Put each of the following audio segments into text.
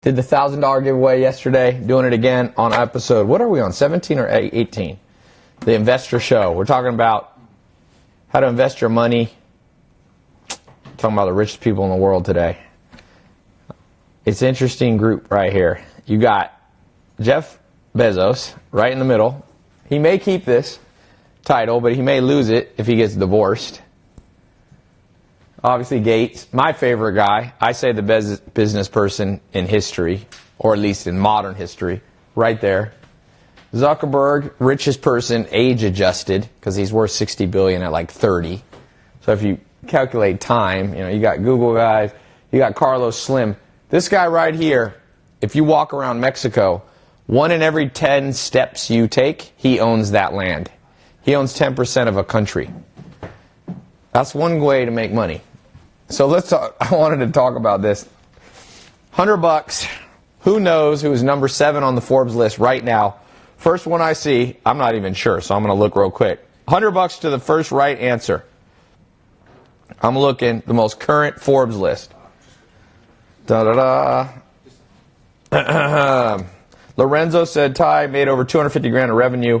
Did the $1,000 giveaway yesterday. Doing it again on episode, what are we on, 17 or 18? The Investor Show. We're talking about how to invest your money. Talking about the richest people in the world today. It's an interesting group right here. You got Jeff Bezos right in the middle. He may keep this title, but he may lose it if he gets divorced. Obviously, Gates, my favorite guy. I say the best business person in history, or at least in modern history, right there. Zuckerberg, richest person, age adjusted, because he's worth $60 billion at like 30. So if you calculate time, you got Google guys, you got Carlos Slim. This guy right here, if you walk around Mexico, 1 in every 10 steps you take, he owns that land. He owns 10% of a country. That's one way to make money. So let's talk. I wanted to talk about this. $100. Who knows who is number 7 on the Forbes list right now? First one I see, I'm not even sure, so I'm going to look real quick. $100 to the first right answer. I'm looking the most current Forbes list. Lorenzo said Ty made over 250 grand of revenue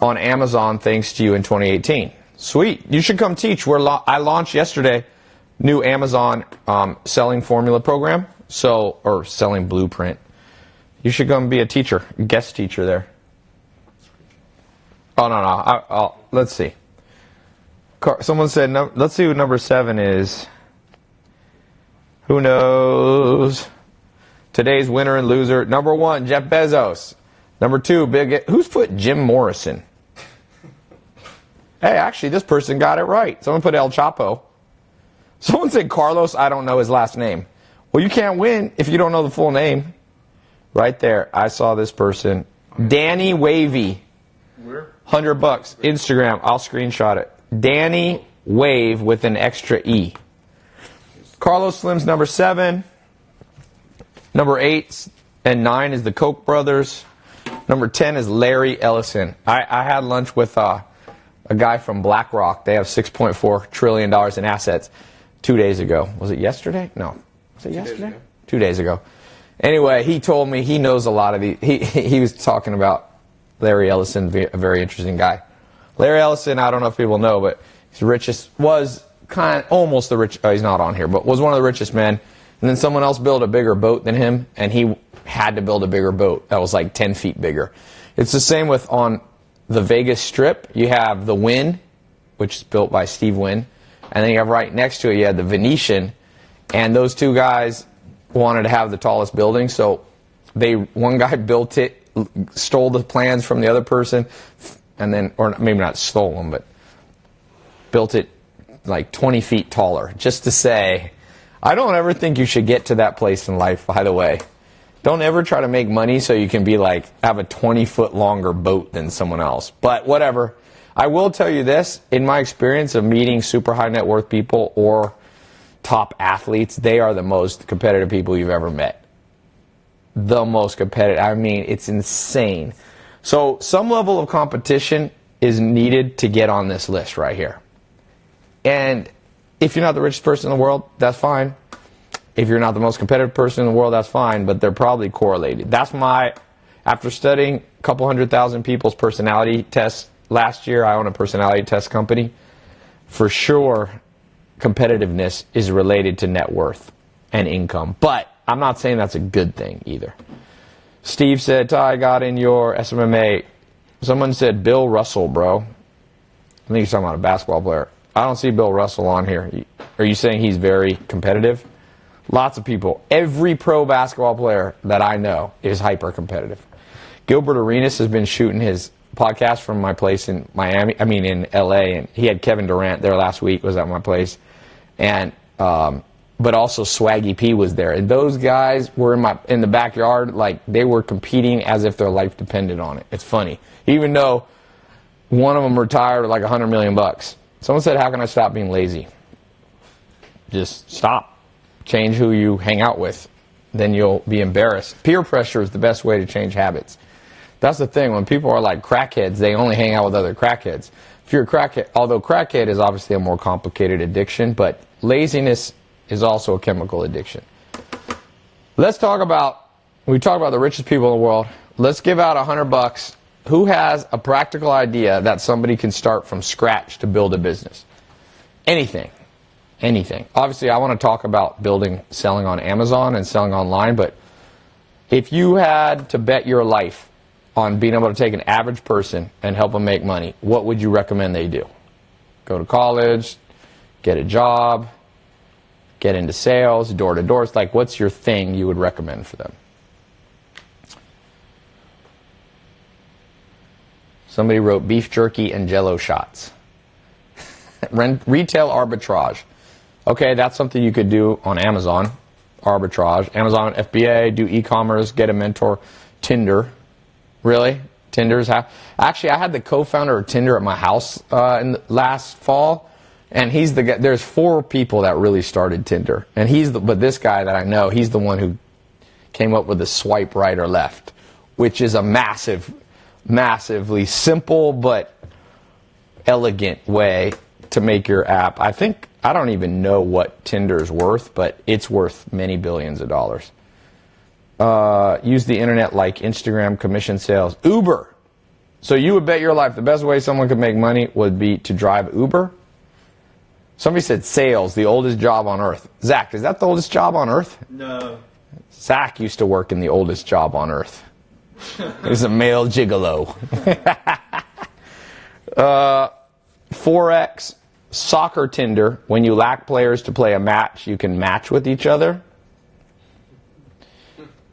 on Amazon thanks to you in 2018. Sweet. You should come teach. I launched yesterday new Amazon selling formula program, or selling blueprint. You should come be a teacher, guest teacher there. Oh, no. Let's see. Someone said, let's see who number 7 is. Who knows? Today's winner and loser. Number 1, Jeff Bezos. Number 2, who's put Jim Morrison? Hey, actually, this person got it right. Someone put El Chapo. Someone said Carlos, I don't know his last name. Well, you can't win if you don't know the full name. Right there, I saw this person. Danny Wavy. Where? $100. Instagram, I'll screenshot it. Danny Wave with an extra E. Carlos Slim's number 7. Number 8 and 9 is the Koch brothers. Number 10 is Larry Ellison. I had lunch with a guy from BlackRock. They have $6.4 trillion in assets 2 days ago. Was it yesterday? No. Was it yesterday? 2 days ago. Anyway, he told me he knows a lot of these. He was talking about Larry Ellison, a very interesting guy. Larry Ellison, I don't know if people know, but he's the richest, was almost the richest, he's not on here, but was one of the richest men. And then someone else built a bigger boat than him, and he had to build a bigger boat that was like 10 feet bigger. It's the same with on the Vegas Strip. You have the Wynn, which is built by Steve Wynn, and then you have right next to it, you have the Venetian, and those two guys wanted to have the tallest building, so one guy built it, stole the plans from the other person, and then, or maybe not stole them, but built it like 20 feet taller, just to say, I don't ever think you should get to that place in life, by the way. Don't ever try to make money so you can be like, have a 20-foot longer boat than someone else. But whatever. I will tell you this, in my experience of meeting super high net worth people or top athletes, they are the most competitive people you've ever met. The most competitive. I mean, it's insane. So some level of competition is needed to get on this list right here. And if you're not the richest person in the world, that's fine. If you're not the most competitive person in the world, that's fine, but they're probably correlated. After studying a couple 100,000 people's personality tests last year, I own a personality test company. For sure, competitiveness is related to net worth and income. But I'm not saying that's a good thing either. Steve said, Ty, got in your SMMA. Someone said Bill Russell, bro. I think he's talking about a basketball player. I don't see Bill Russell on here. Are you saying he's very competitive? Lots of people. Every pro basketball player that I know is hyper competitive. Gilbert Arenas has been shooting his podcast from my place in in LA, and he had Kevin Durant there last week, was at my place. And but also Swaggy P was there. And those guys were in the backyard, like they were competing as if their life depended on it. It's funny. Even though one of them retired with like $100 million. Someone said, how can I stop being lazy? Just stop. Change who you hang out with. Then you'll be embarrassed. Peer pressure is the best way to change habits. That's the thing. When people are like crackheads, they only hang out with other crackheads. If you're a crackhead, although crackhead is obviously a more complicated addiction, but laziness is also a chemical addiction. we talk about the richest people in the world. Let's give out $100. Who has a practical idea that somebody can start from scratch to build a business? Anything. Obviously, I want to talk about selling on Amazon and selling online, but if you had to bet your life on being able to take an average person and help them make money, what would you recommend they do? Go to college, get a job, get into sales, door-to-door. It's like, what's your thing you would recommend for them? Somebody wrote beef jerky and Jell-O shots. Retail arbitrage. Okay, that's something you could do on Amazon. Arbitrage. Amazon FBA, do e-commerce, get a mentor. Tinder. Really? Tinder's actually, I had the co-founder of Tinder at my house in the last fall, and he's the guy. There's 4 people that really started Tinder, and but this guy that I know, he's the one who came up with the swipe right or left, which is a massively simple but elegant way to make your app. I don't even know what Tinder's worth, but it's worth many billions of dollars. Use the internet like Instagram, commission sales. Uber. So you would bet your life the best way someone could make money would be to drive Uber? Somebody said sales, the oldest job on earth. Zach, is that the oldest job on earth? No. Zach used to work in the oldest job on earth. He's a male gigolo. Forex, soccer Tinder. When you lack players to play a match, you can match with each other.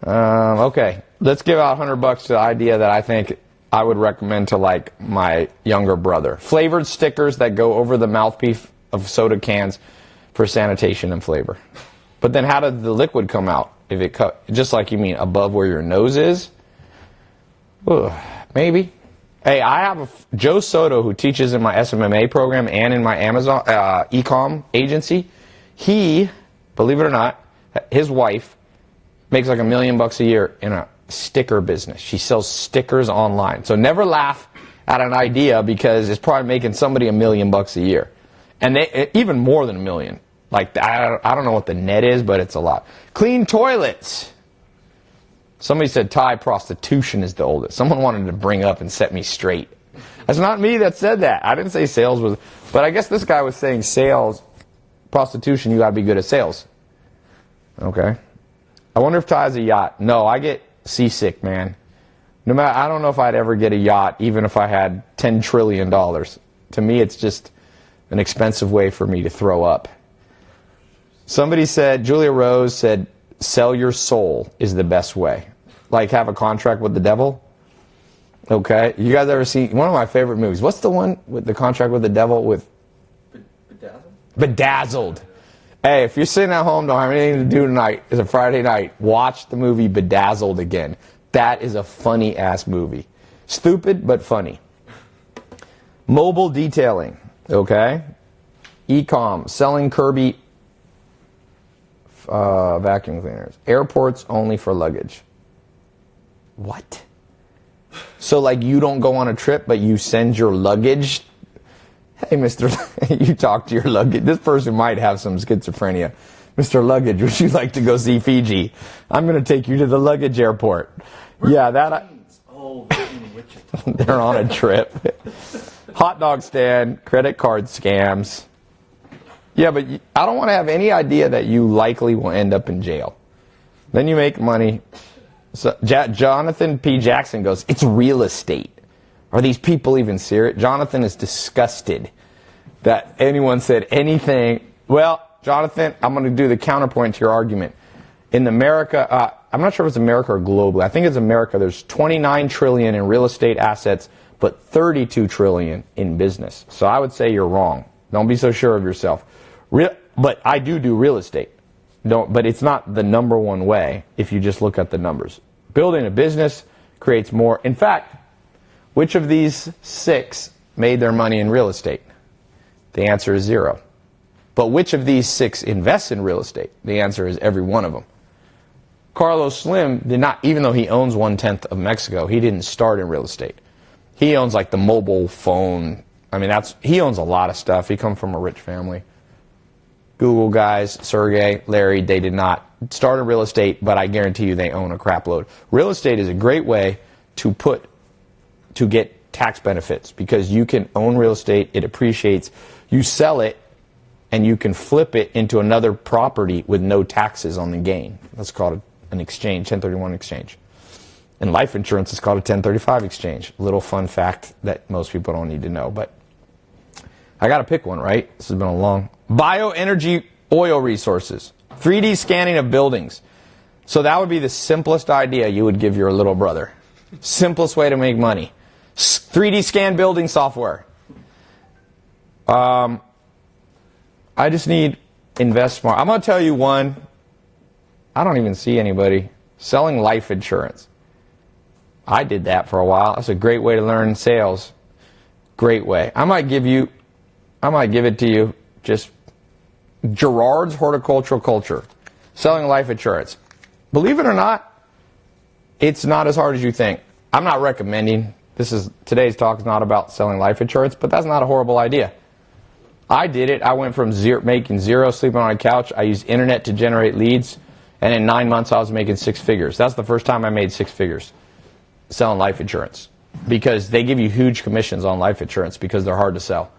Okay, let's give out $100 to the idea that I think I would recommend to like my younger brother. Flavored stickers that go over the mouthpiece of soda cans for sanitation and flavor. But then how did the liquid come out? If it just like you mean above where your nose is? Ugh, maybe. Hey, I have Joe Soto who teaches in my SMMA program and in my Amazon e-com agency. He, believe it or not, his wife makes like $1 million a year in a sticker business. She sells stickers online. So never laugh at an idea because it's probably making somebody $1 million a year. And even more than $1 million. Like, I don't know what the net is, but it's a lot. Clean toilets. Somebody said Thai prostitution is the oldest. Someone wanted to bring up and set me straight. That's not me that said that. I didn't say sales was, but I guess this guy was saying sales, prostitution, you got to be good at sales. Okay. I wonder if Thai has a yacht. No, I get seasick, man. No matter, I don't know if I'd ever get a yacht, even if I had $10 trillion. To me, it's just an expensive way for me to throw up. Somebody said, Julia Rose said, sell your soul is the best way. Like have a contract with the devil. Okay. You guys ever seen one of my favorite movies? What's the one with the contract with the devil with? Bedazzled? Bedazzled. Hey, if you're sitting at home, don't have anything to do tonight, it's a Friday night, watch the movie Bedazzled again. That is a funny-ass movie. Stupid, but funny. Mobile detailing, okay? E-com, selling Kirby vacuum cleaners. Airports only for luggage. What? So, like, you don't go on a trip, but you send your luggage? Hey, Mr. You talk to your luggage. This person might have some schizophrenia. Mr. Luggage, would you like to go see Fiji? I'm going to take you to the luggage airport. Yeah, that... They're on a trip. Hot dog stand, credit card scams. Yeah, but I don't want to have any idea that you likely will end up in jail. Then you make money. So, Jonathan P. Jackson goes, it's real estate. Are these people even serious? Jonathan is disgusted that anyone said anything. Well, Jonathan, I'm going to do the counterpoint to your argument. In America, I'm not sure if it's America or globally. I think it's America. There's 29 trillion in real estate assets, but 32 trillion in business. So I would say you're wrong. Don't be so sure of yourself. But I do real estate. But it's not the number one way if you just look at the numbers. Building a business creates more. In fact, which of these 6 made their money in real estate? The answer is 0. But which of these 6 invests in real estate? The answer is every one of them. Carlos Slim did not, even though he owns 1/10 of Mexico, he didn't start in real estate. He owns like the mobile phone. I mean, he owns a lot of stuff. He comes from a rich family. Google guys, Sergey, Larry, they did not started real estate, but I guarantee you they own a crap load. Real estate is a great way to get tax benefits because you can own real estate, it appreciates, you sell it, and you can flip it into another property with no taxes on the gain. That's called an exchange, 1031 exchange. And life insurance is called a 1035 exchange. Little fun fact that most people don't need to know, but I got to pick one, right? This has been a long. Bioenergy oil resources. 3D scanning of buildings. So that would be the simplest idea you would give your little brother. Simplest way to make money. 3D scan building software. I just need invest smart. I'm going to tell you one. I don't even see anybody selling life insurance. I did that for a while. That's a great way to learn sales. Great way. I might give it to you. Just Gerard's Horticultural Culture. Selling life insurance. Believe it or not, it's not as hard as you think. I'm not recommending. Today's talk is not about selling life insurance, but that's not a horrible idea. I did it. I went from making zero, sleeping on a couch. I used internet to generate leads. And in 9 months, I was making 6 figures. That's the first time I made 6 figures selling life insurance. Because they give you huge commissions on life insurance because they're hard to sell.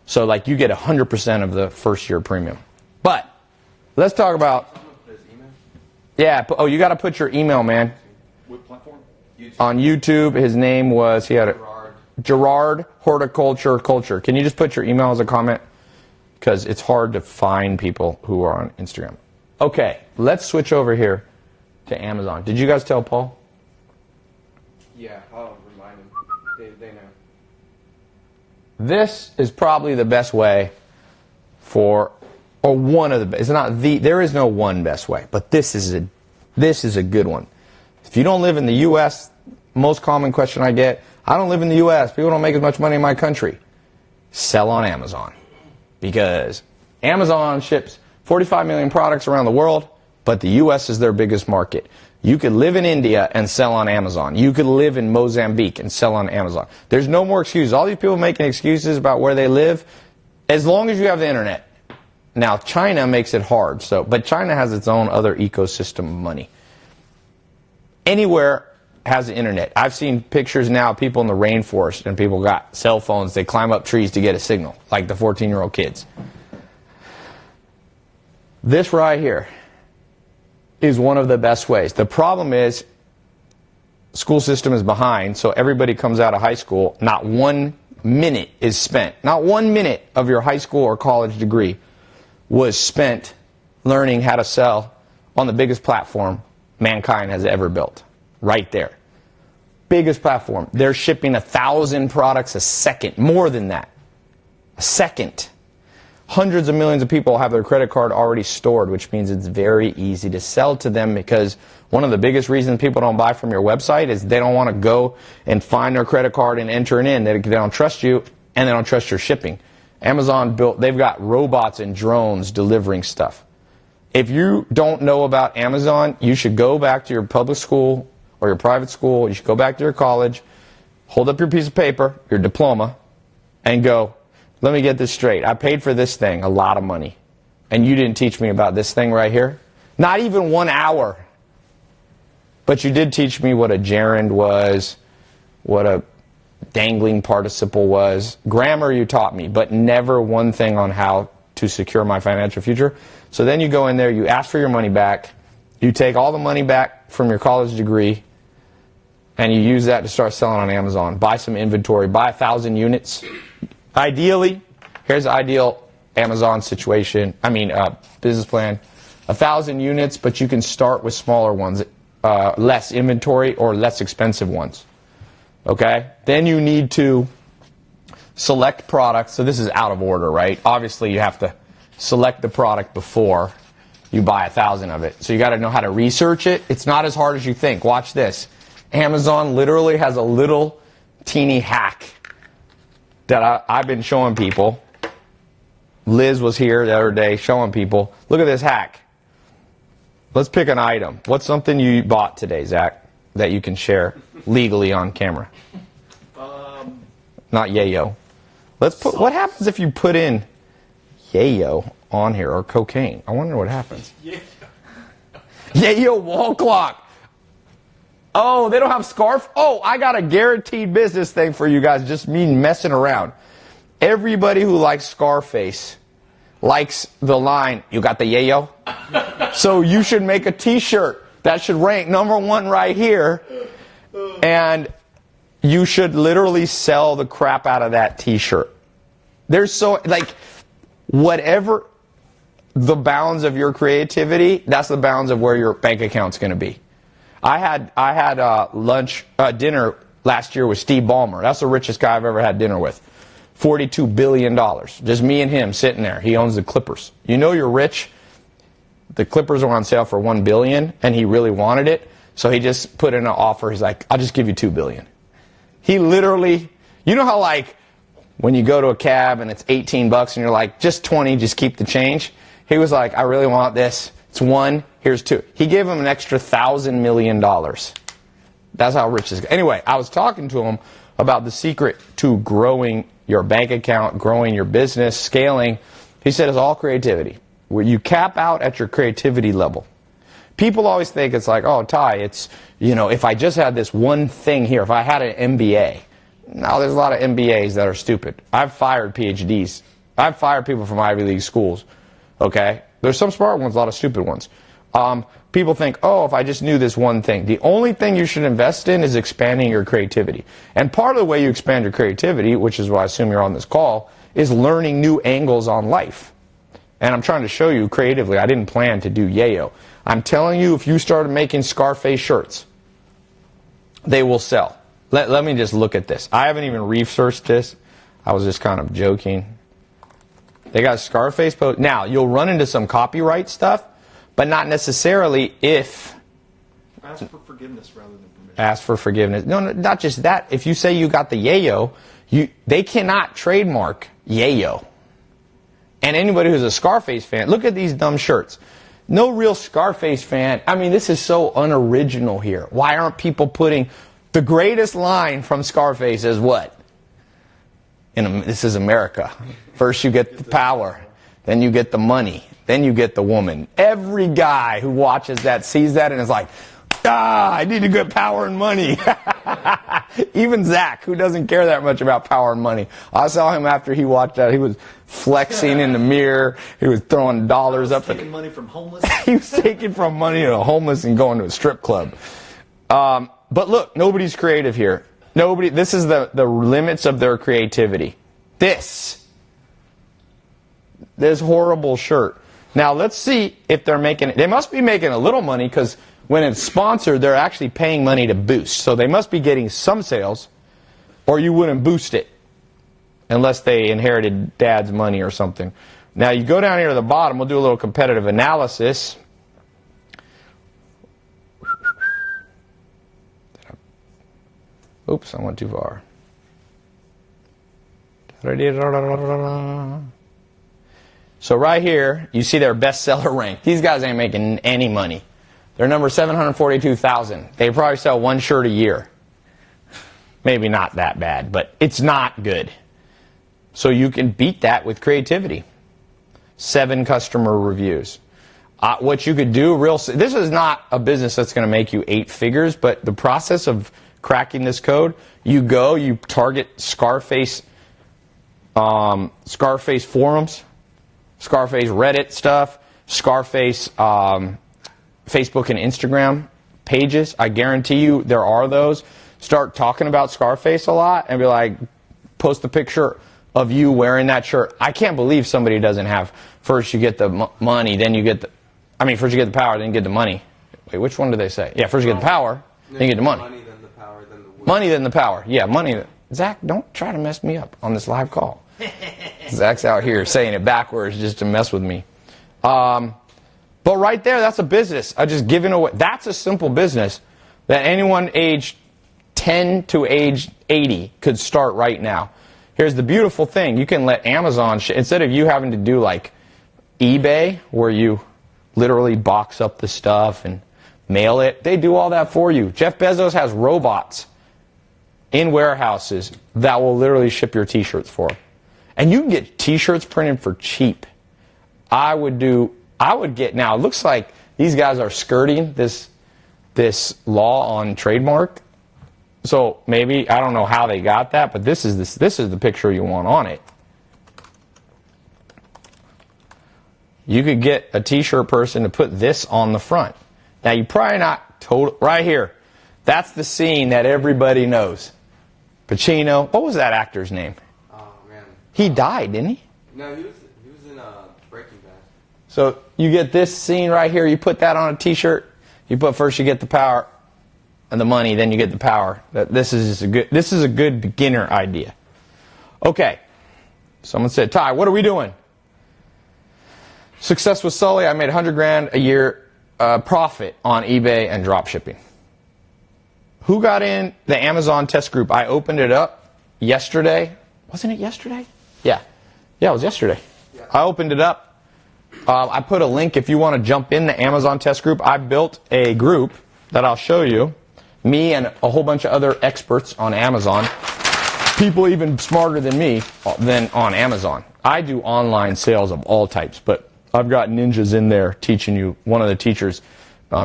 So, like, you get 100% of the first year premium. But let's talk about... Yeah. Oh, you got to put your email, man. What platform? YouTube. On YouTube, his name was... Gerard Horticulture Culture. Can you just put your email as a comment? Because it's hard to find people who are on Instagram. Okay, let's switch over here to Amazon. Did you guys tell Paul? Yeah, I'll remind them. They know. This is probably the best way or one of the best. It's not there is no one best way, but this is a good one. If you don't live in the U.S., most common question I get, I don't live in the U.S., people don't make as much money in my country. Sell on Amazon. Because Amazon ships 45 million products around the world, but the U.S. is their biggest market. You could live in India and sell on Amazon. You could live in Mozambique and sell on Amazon. There's no more excuses. All these people making excuses about where they live, as long as you have the internet. Now, China makes it hard, but China has its own other ecosystem of money. Anywhere has the internet. I've seen pictures now of people in the rainforest, and people got cell phones. They climb up trees to get a signal, like the 14-year-old kids. This right here is one of the best ways. The problem is school system is behind, so everybody comes out of high school, not 1 minute is spent. Not 1 minute of your high school or college degree was spent learning how to sell on the biggest platform mankind has ever built. Right there. Biggest platform. They're shipping 1,000 products a second. More than that. A second. Hundreds of millions of people have their credit card already stored, which means it's very easy to sell to them, because one of the biggest reasons people don't buy from your website is they don't want to go and find their credit card and enter it in. They don't trust you, and they don't trust your shipping. Amazon they've got robots and drones delivering stuff. If you don't know about Amazon, you should go back to your public school or your private school. You should go back to your college, hold up your piece of paper, your diploma, and go, let me get this straight. I paid for this thing a lot of money, and you didn't teach me about this thing right here? Not even 1 hour. But you did teach me what a gerund was, what a dangling participle was. Grammar you taught me, but never one thing on how to secure my financial future. So then you go in there, you ask for your money back, you take all the money back from your college degree, and you use that to start selling on Amazon. Buy some inventory, buy 1,000 units. Ideally, here's the ideal Amazon situation, business plan. 1,000 units, but you can start with smaller ones, less inventory or less expensive ones. Okay? Then you need to select products. So this is out of order, right? Obviously, you have to select the product before you buy 1,000 of it. So you got to know how to research it. It's not as hard as you think. Watch this. Amazon literally has a little teeny hack that I've been showing people. Liz was here the other day showing people. Look at this hack. Let's pick an item. What's something you bought today, Zach, that you can share legally on camera? Not yayo. What happens if you put in yayo on here, or cocaine? I wonder what happens. Yayo wall clock. Oh, they don't have scarf? Oh, I got a guaranteed business thing for you guys, just me messing around. Everybody who likes Scarface likes the line, you got the yayo? So you should make a t-shirt that should rank #1 right here. And you should literally sell the crap out of that t-shirt. There's so, like, whatever the bounds of your creativity, that's the bounds of where your bank account's going to be. I had dinner last year with Steve Ballmer. That's the richest guy I've ever had dinner with. $42 billion. Just me and him sitting there. He owns the Clippers. You know you're rich. The Clippers are on sale for $1 billion, and he really wanted it. So he just put in an offer. He's like, I'll just give you $2 billion. He literally, you know how, like, when you go to a cab and it's 18 bucks and you're like, just 20, just keep the change? He was like, I really want this. It's 1, here's 2. He gave him an extra $1,000 million. That's how rich this guy. Anyway, I was talking to him about the secret to growing your bank account, growing your business, scaling. He said it's all creativity. Where you cap out at your creativity level. People always think it's like, oh, Ty, it's, you know, if I just had this one thing here, if I had an MBA. No, there's a lot of MBAs that are stupid. I've fired PhDs. I've fired people from Ivy League schools. Okay? There's some smart ones, a lot of stupid ones. People think, oh, if I just knew this one thing. The only thing you should invest in is expanding your creativity. And part of the way you expand your creativity, which is why I assume you're on this call, is learning new angles on life. And I'm trying to show you creatively. I didn't plan to do yayo. I'm telling you, if you started making Scarface shirts, they will sell. Let me just look at this. I haven't even researched this. I was just kind of joking. They got Scarface post. Now, you'll run into some copyright stuff, but not necessarily if... Ask for forgiveness rather than permission. Ask for forgiveness. No, not just that. If you say you got the yayo, they cannot trademark yayo. And anybody who's a Scarface fan, look at these dumb shirts. No real Scarface fan. I mean, this is so unoriginal here. Why aren't people putting... The greatest line from Scarface is what? This is America. First you get the power, then you get the money, then you get the woman. Every guy who watches that sees that and is like, I need to get power and money. Even Zach, who doesn't care that much about power and money. I saw him after he watched that. He was flexing in the mirror. He was throwing dollars up. Taking money from homeless. He was taking from money to a homeless and going to a strip club. But look, nobody's creative here. Nobody. This is the limits of their creativity. This horrible shirt. Now let's see if they're making. They must be making a little money because when it's sponsored, they're actually paying money to boost. So they must be getting some sales, or you wouldn't boost it unless they inherited dad's money or something. Now you go down here to the bottom. We'll do a little competitive analysis. Oops, I went too far. So right here, you see their bestseller rank. These guys ain't making any money. They're number 742,000. They probably sell one shirt a year. Maybe not that bad, but it's not good. So you can beat that with creativity. 7 customer reviews. What you could do, this is not a business that's going to make you 8 figures, but the process of cracking this code, you target Scarface forums, Scarface Reddit stuff, Scarface Facebook and Instagram pages. I guarantee you there are those. Start talking about Scarface a lot and be like, post a picture of you wearing that shirt. I can't believe somebody doesn't have, first you get the money, then you get first you get the power, then you get the money. Wait, which one do they say? Yeah, first you get the power, then you get the money. Money, then the power, then the wood. Money, then the power. Yeah, money. Zach, don't try to mess me up on this live call. Zach's out here saying it backwards just to mess with me. But right there, that's a business. I just giving away. That's a simple business that anyone age 10 to age 80 could start right now. Here's the beautiful thing. You can let Amazon, instead of you having to do like eBay, where you literally box up the stuff and mail it, they do all that for you. Jeff Bezos has robots in warehouses that will literally ship your t-shirts for him. And you can get t-shirts printed for cheap. Now, it looks like these guys are skirting this law on trademark. So maybe, I don't know how they got that, but this is the picture you want on it. You could get a t-shirt person to put this on the front. Now you probably not total right here. That's the scene that everybody knows. Pacino. What was that actor's name? Oh man. He died, didn't he? No, he was in Breaking Bad. So you get this scene right here. You put that on a t-shirt. You put first you get the power and the money, then you get the power. This is a good beginner idea. Okay. Someone said, Ty, what are we doing? Success with Sully. I made $100,000 a year profit on eBay and drop shipping. Who got in the Amazon test group? I opened it up yesterday. Wasn't it yesterday? Yeah. Yeah, it was yesterday. Yeah. I opened it up. I put a link if you want to jump in the Amazon test group. I built a group that I'll show you. Me and a whole bunch of other experts on Amazon. People even smarter than me than on Amazon. I do online sales of all types, but I've got ninjas in there teaching you. One of the teachers,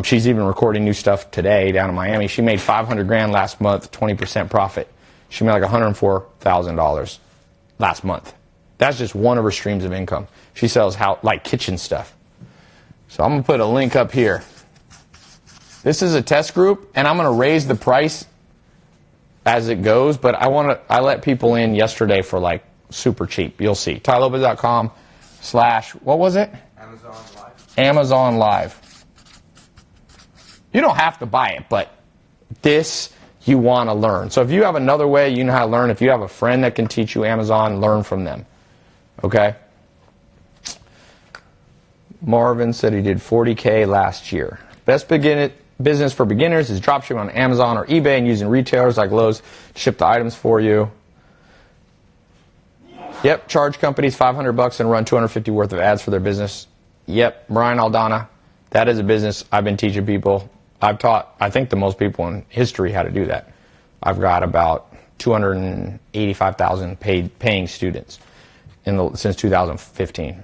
she's even recording new stuff today down in Miami. She made $500,000 last month, 20% profit. She made like $104,000 last month. That's just one of her streams of income. She sells like kitchen stuff. So I'm going to put a link up here. This is a test group, and I'm going to raise the price as it goes, but I let people in yesterday for like super cheap. You'll see. TyLopez.com/ what was it? Amazon Live. Amazon Live. You don't have to buy it, but this you want to learn. So if you have another way you know how to learn, if you have a friend that can teach you Amazon, learn from them. Okay? Marvin said he did $40K last year. Best business for beginners is dropshipping on Amazon or eBay and using retailers like Lowe's to ship the items for you. Yep, charge companies $500 and run $250 worth of ads for their business. Yep, Brian Aldana, that is a business I've been teaching people. I've taught, I think, the most people in history how to do that. I've got about 285,000 paying students since 2015.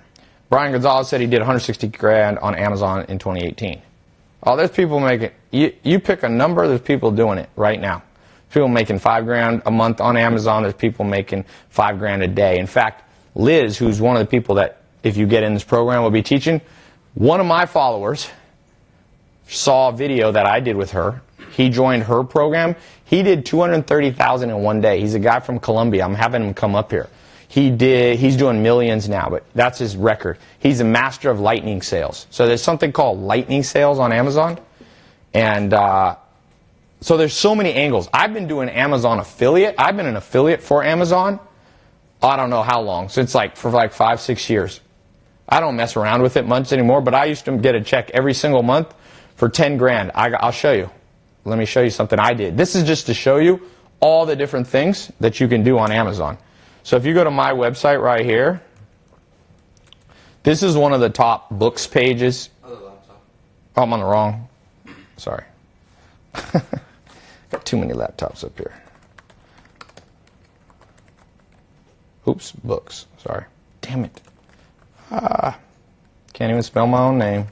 Brian Gonzalez said he did $160,000 on Amazon in 2018. Oh, there's people making, you pick a number, there's people doing it right now. People making $5,000 a month on Amazon. There's people making $5,000 a day. In fact, Liz, who's one of the people that, if you get in this program, will be teaching, one of my followers saw a video that I did with her. He joined her program. He did $230,000 in one day. He's a guy from Colombia. I'm having him come up here. He's doing millions now, but that's his record. He's a master of lightning sales. So there's something called lightning sales on Amazon, and so there's so many angles. I've been doing Amazon affiliate. I've been an affiliate for Amazon. I don't know how long. So it's like for like 5-6 years. I don't mess around with it much anymore, but I used to get a check every single month for $10,000. I'll show you. Let me show you something I did. This is just to show you all the different things that you can do on Amazon. So if you go to my website right here, this is one of the top books pages. Oh, I'm on the wrong. Sorry. Got too many laptops up here. Oops, books. Sorry. Damn it. Can't even spell my own name.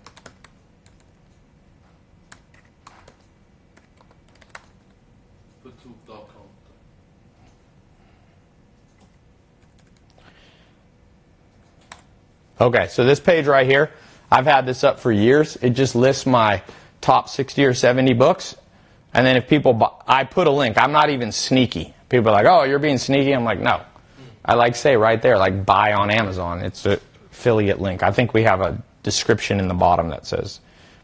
Okay, so this page right here, I've had this up for years. It just lists my top 60 or 70 books. And then if people buy, I put a link. I'm not even sneaky. People are like, oh, you're being sneaky. I'm like, no. I like say right there, like buy on Amazon. It's an affiliate link. I think we have a description in the bottom that says.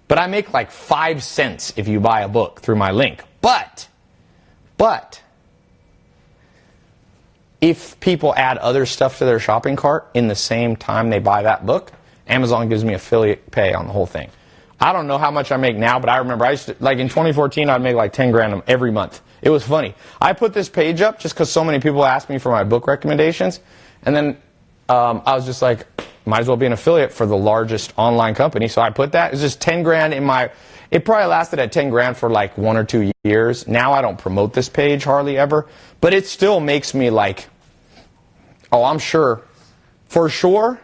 But I make like 5 cents if you buy a book through my link. But, if people add other stuff to their shopping cart in the same time they buy that book, Amazon gives me affiliate pay on the whole thing. I don't know how much I make now, but I remember I used to, like in 2014, I'd make like $10,000 every month. It was funny. I put this page up just because so many people asked me for my book recommendations. And then I was just like, might as well be an affiliate for the largest online company. So I put that. It's just $10,000 in my, it probably lasted at $10,000 for like 1 or 2 years. Now I don't promote this page hardly ever, but it still makes me like, oh, I'm sure, for sure,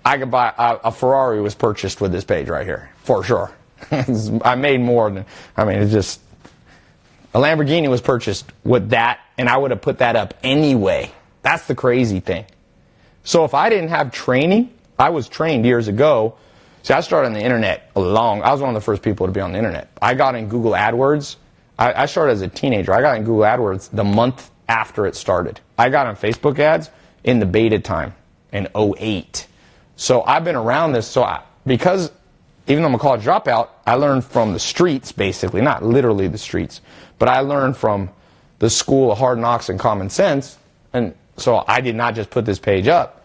I could buy a Ferrari was purchased with this page right here, for sure. I made more than, I mean, it's just, a Lamborghini was purchased with that, and I would have put that up anyway. That's the crazy thing. So if I didn't have training, I was trained years ago. See, I started on the internet I was one of the first people to be on the internet. I got in Google AdWords. I started as a teenager. I got in Google AdWords the month after it started. I got on Facebook ads in the beta time in 2008. So I've been around this. So because even though I'm a college dropout, I learned from the streets, basically. Not literally the streets. But I learned from the school of hard knocks and common sense. And so I did not just put this page up.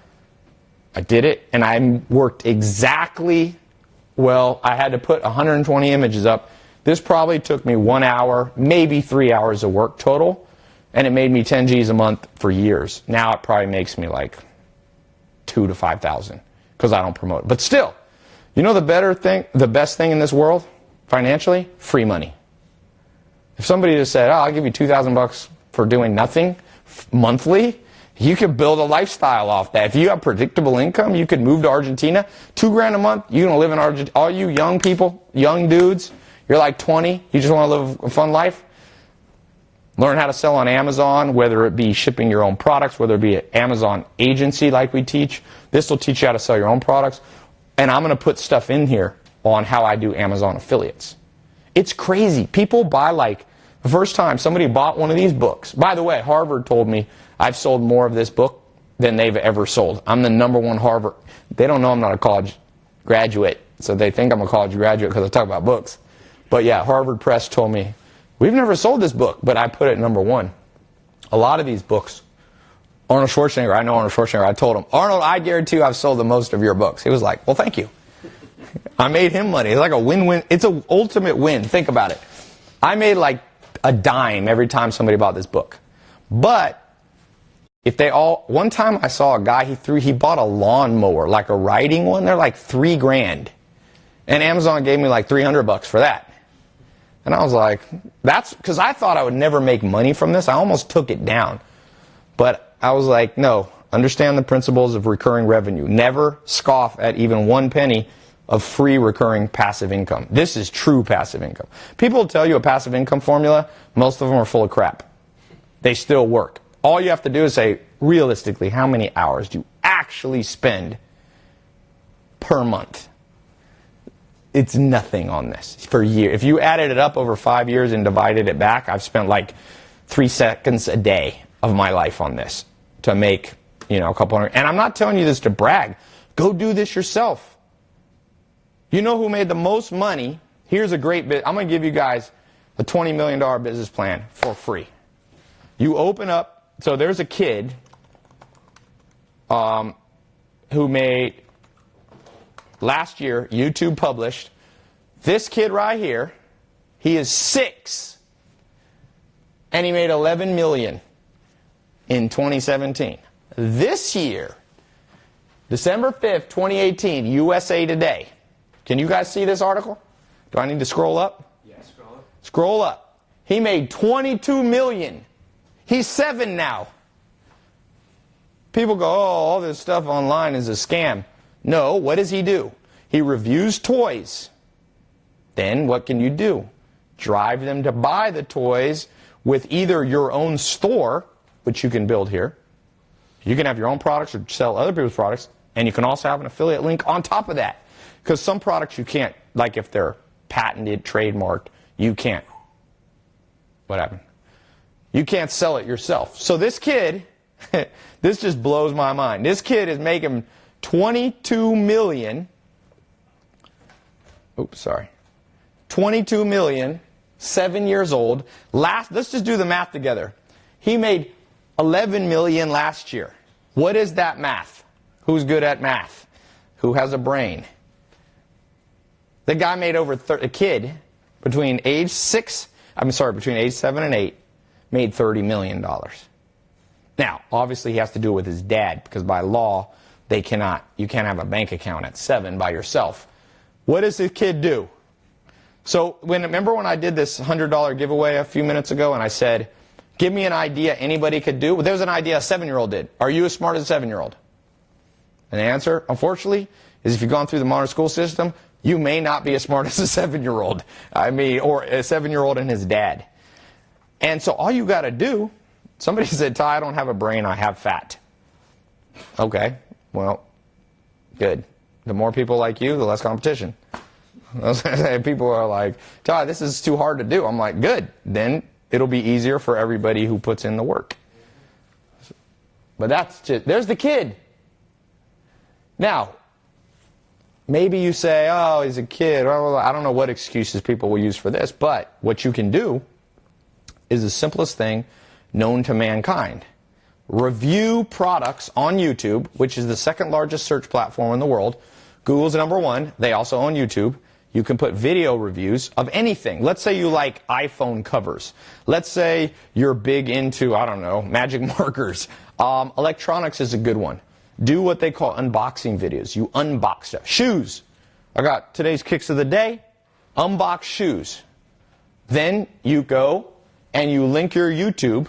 I did it, and I worked exactly, well, I had to put 120 images up. This probably took me 1 hour, maybe 3 hours of work total, and it made me 10 G's a month for years. Now it probably makes me like 2,000 to 5,000 because I don't promote it. But still, you know the best thing in this world, financially? Free money. If somebody just said, oh, I'll give you $2,000 for doing nothing monthly, you could build a lifestyle off that. If you have predictable income, you could move to Argentina. $2,000 a month, you're going to live in Argentina. All you young people, young dudes, you're like 20, you just want to live a fun life. Learn how to sell on Amazon, whether it be shipping your own products, whether it be an Amazon agency like we teach. This will teach you how to sell your own products. And I'm going to put stuff in here on how I do Amazon affiliates. It's crazy. People buy like, the first time somebody bought one of these books. By the way, Harvard told me I've sold more of this book than they've ever sold. I'm the #1 Harvard. They don't know I'm not a college graduate, so they think I'm a college graduate because I talk about books. But yeah, Harvard Press told me, we've never sold this book, but I put it #1. A lot of these books, Arnold Schwarzenegger, I know Arnold Schwarzenegger, I told him, Arnold, I guarantee you I've sold the most of your books. He was like, well, thank you. I made him money. It's like a win-win. It's an ultimate win. Think about it. I made like a dime every time somebody bought this book. But if they all, one time I saw a guy, he bought a lawnmower, like a riding one. They're like $3,000. And Amazon gave me like $300 for that. And I was like, that's because I thought I would never make money from this. I almost took it down. But I was like, no, understand the principles of recurring revenue. Never scoff at even 1 penny of free recurring passive income. This is true passive income. People tell you a passive income formula, most of them are full of crap. They still work. All you have to do is say, realistically, how many hours do you actually spend per month? It's nothing on this for a year. If you added it up over 5 years and divided it back, I've spent like 3 seconds a day of my life on this to make, a couple hundred. And I'm not telling you this to brag. Go do this yourself. You know who made the most money? Here's a great bit. I'm going to give you guys a $20 million business plan for free. You open up, so there's a kid who made, last year, YouTube published, this kid right here, he is 6, and he made $11 million in 2017. This year, December 5th, 2018, USA Today. Can you guys see this article? Do I need to scroll up? Yeah, scroll up. Scroll up. He made $22 million. He's 7 now. People go, oh, all this stuff online is a scam. No, what does he do? He reviews toys. Then what can you do? Drive them to buy the toys with either your own store, which you can build here. You can have your own products or sell other people's products, and you can also have an affiliate link on top of that. Because some products you can't, like if they're patented, trademarked, you can't. What happened? You can't sell it yourself. So this kid, this just blows my mind. This kid is making $22 million. Oops, sorry. $22 million, 7 years old. Let's just do the math together. He made $11 million last year. What is that math? Who's good at math? Who has a brain? The guy made a kid between age 7 and 8, made $30 million. Now, obviously he has to do it with his dad, because by law, you can't have a bank account at 7 by yourself. What does this kid do? So, remember when I did this $100 giveaway a few minutes ago, and I said, give me an idea anybody could do? Well, there's an idea a 7-year-old did. Are you as smart as a 7-year-old? And the answer, unfortunately, is if you've gone through the modern school system, you may not be as smart as a 7-year-old. I mean, or a 7-year-old and his dad. And so all you got to do, somebody said, Ty, I don't have a brain, I have fat. Okay, well, good. The more people like you, the less competition. People are like, Ty, this is too hard to do. I'm like, good. Then it'll be easier for everybody who puts in the work. But that's just, there's the kid. Now, maybe you say, oh, he's a kid. I don't know what excuses people will use for this, but what you can do is the simplest thing known to mankind. Review products on YouTube, which is the second largest search platform in the world. Google's number one. They also own YouTube. You can put video reviews of anything. Let's say you like iPhone covers. Let's say you're big into, I don't know, magic markers. Electronics is a good one. Do what they call unboxing videos. You unbox stuff. Shoes. I got today's kicks of the day. Unbox shoes. Then you go and you link your YouTube